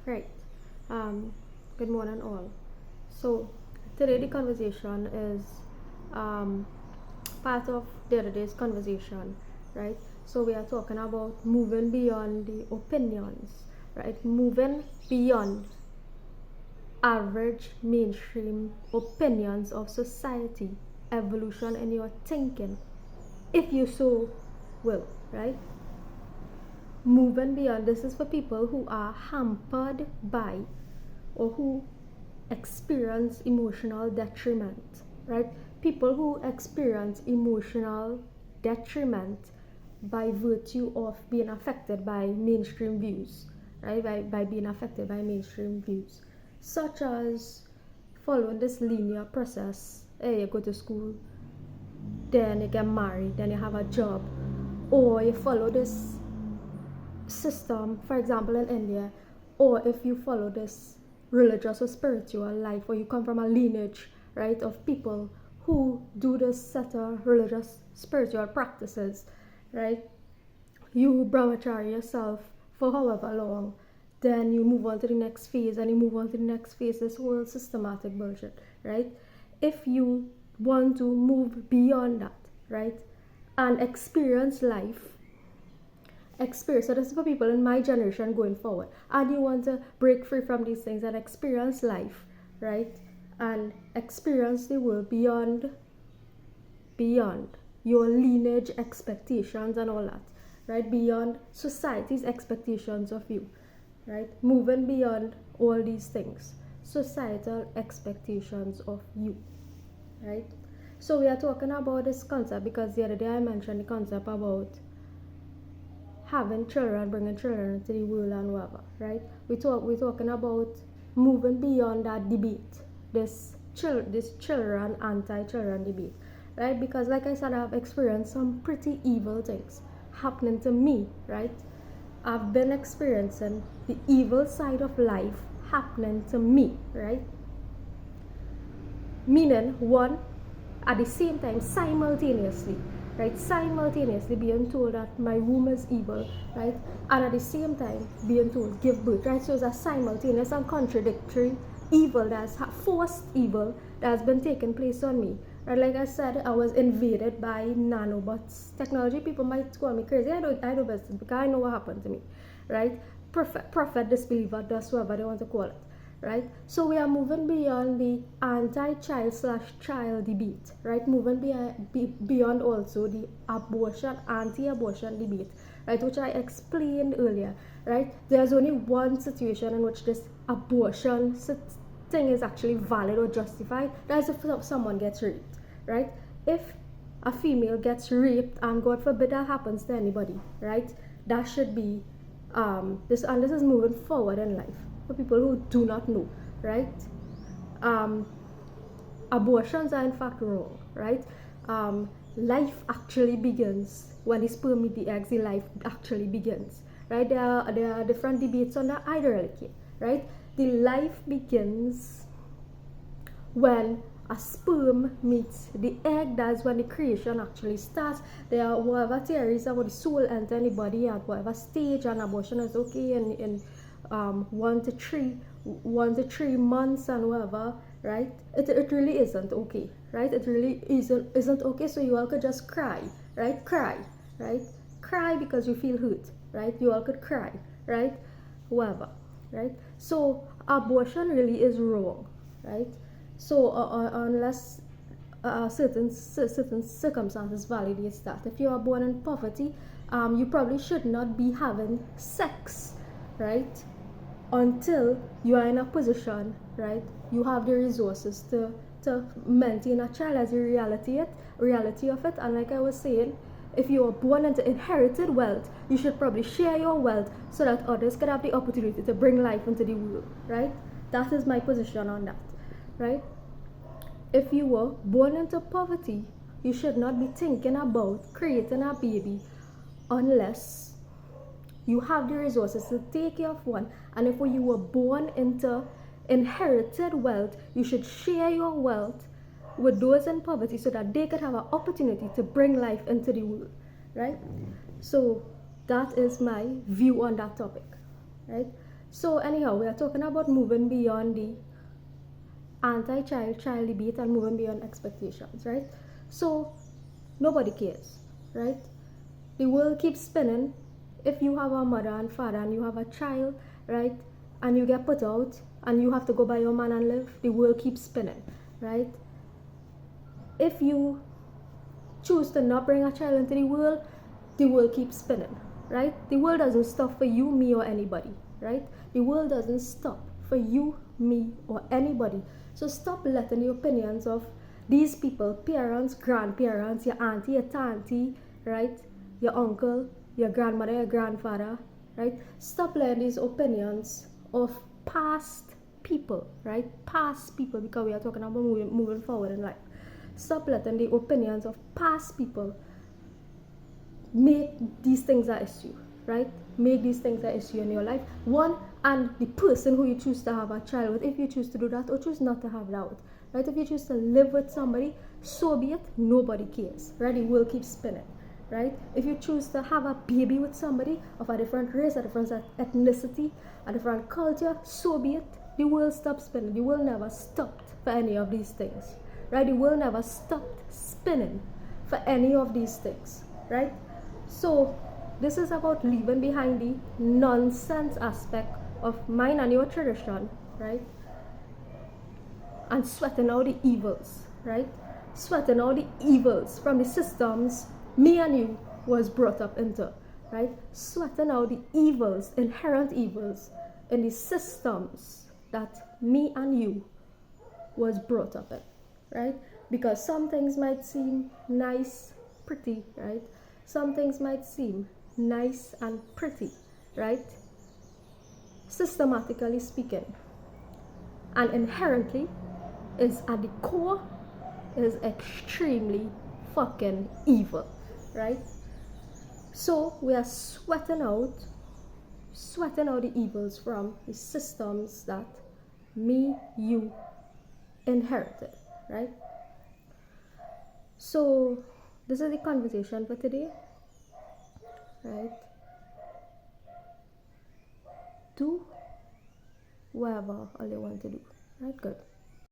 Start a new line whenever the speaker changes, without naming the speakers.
Right. Um, Good morning, all. So, today the conversation is um, part of the other day's conversation, right? So, we are talking about moving beyond the opinions, right? Moving beyond average mainstream opinions of society, evolution in your thinking, if you so will, right? Moving beyond, this is for people who are hampered by or who experience emotional detriment, right? People who experience emotional detriment by virtue of being affected by mainstream views, right? By being affected by mainstream views, such as following this linear process. Hey, you go to school, then you get married, then you have a job, or you follow this system, for example, in India, or if you follow this religious or spiritual life, or you come from a lineage, right, of people who do this set of religious spiritual practices, right, you brahmachari yourself for however long, then you move on to the next phase, and you move on to the next phase, this whole systematic bullshit, right? If you want to move beyond that, right, and experience life, so this is for people in my generation going forward, and you want to break free from these things and experience life, right, and experience the world beyond your lineage expectations and all that, right, beyond society's expectations of you, right, moving beyond all these things, societal expectations of you, right. So we are talking about this concept because the other day I mentioned the concept about having children, bringing children into the world and whatever, right? We're talking about moving beyond that debate, this children anti-children debate, right? Because like I said, I've experienced some pretty evil things happening to me, right? I've been experiencing the evil side of life happening to me, right? Meaning, one, at the same time, simultaneously, right, simultaneously being told that my womb is evil, right, and at the same time being told give birth, right. So it's a simultaneous and contradictory evil, that's forced evil that has been taking place on me, right. Like I said, I was invaded by nanobots technology. People might call me crazy. I don't because I know what happened to me, right. Prophet disbeliever, that's whatever they want to call it, right? So we are moving beyond the anti-child slash child debate, right? Moving beyond also the abortion, anti-abortion debate, right? Which I explained earlier, right? There's only one situation in which this abortion thing is actually valid or justified. That's if someone gets raped, right? If a female gets raped, and God forbid that happens to anybody, right? That should be this is moving forward in life for people who do not know, right? Um, Abortions are in fact wrong, right? Life actually begins when the sperm meet the eggs. The life actually begins, right? There are different debates on that either, like, right? The life begins when a sperm meets the egg. That's when the creation actually starts. There are whatever theories about the soul enter anybody at whatever stage, and abortion is okay in 1 to 3 months and whatever, right? It really isn't okay, right? It really isn't okay. So you all could just cry, right? Cry because you feel hurt, right? You all could cry, right? Whatever, right? So abortion really is wrong, right? So unless certain circumstances validates that, if you are born in poverty, you probably should not be having sex, right, until you are in a position, right, you have the resources to maintain a child as a reality of it. And like I was saying, if you are born into inherited wealth, you should probably share your wealth so that others can have the opportunity to bring life into the world, right? That is my position on that, right? If you were born into poverty, you should not be thinking about creating a baby unless you have the resources to take care of one. And if you were born into inherited wealth, you should share your wealth with those in poverty so that they could have an opportunity to bring life into the world, right? So that is my view on that topic, right? So anyhow, we are talking about moving beyond the anti-child, child debate and moving beyond expectations, right? So nobody cares, right? The world keeps spinning. If you have a mother and father and you have a child, right, and you get put out and you have to go by your man and live, the world keeps spinning, right? If you choose to not bring a child into the world keeps spinning, right? The world doesn't stop for you, me, or anybody, right? The world doesn't stop for you, me, or anybody. So stop letting the opinions of these people, parents, grandparents, your auntie, your tanty, right? Your uncle, your grandmother, your grandfather, right? Stop letting these opinions of past people, right? Past people, because we are talking about moving forward in life. Stop letting the opinions of past people make these things an issue, right? Make these things an issue in your life. One, and the person who you choose to have a child with, if you choose to do that or choose not to have that, right? If you choose to live with somebody, so be it. Nobody cares, right? The world keeps spinning, right? If you choose to have a baby with somebody of a different race, a different ethnicity, a different culture, so be it. The world stops spinning. The world never stopped for any of these things, right? The world never stopped spinning for any of these things, right? So this is about leaving behind the nonsense aspect of mine and your tradition, right? And sweating out the evils, right? Sweating out the evils from the systems me and you was brought up into, right? Sweating out the evils, inherent evils in the systems that me and you was brought up in, right? Because some things might seem nice, pretty, right? Some things might seem nice and pretty, right? Systematically speaking. And inherently is at the core is extremely fucking evil, right? So we are sweating out the evils from the systems that me, you inherited, right? So this is the conversation for today, right? Do whatever all you want to do, right? Good.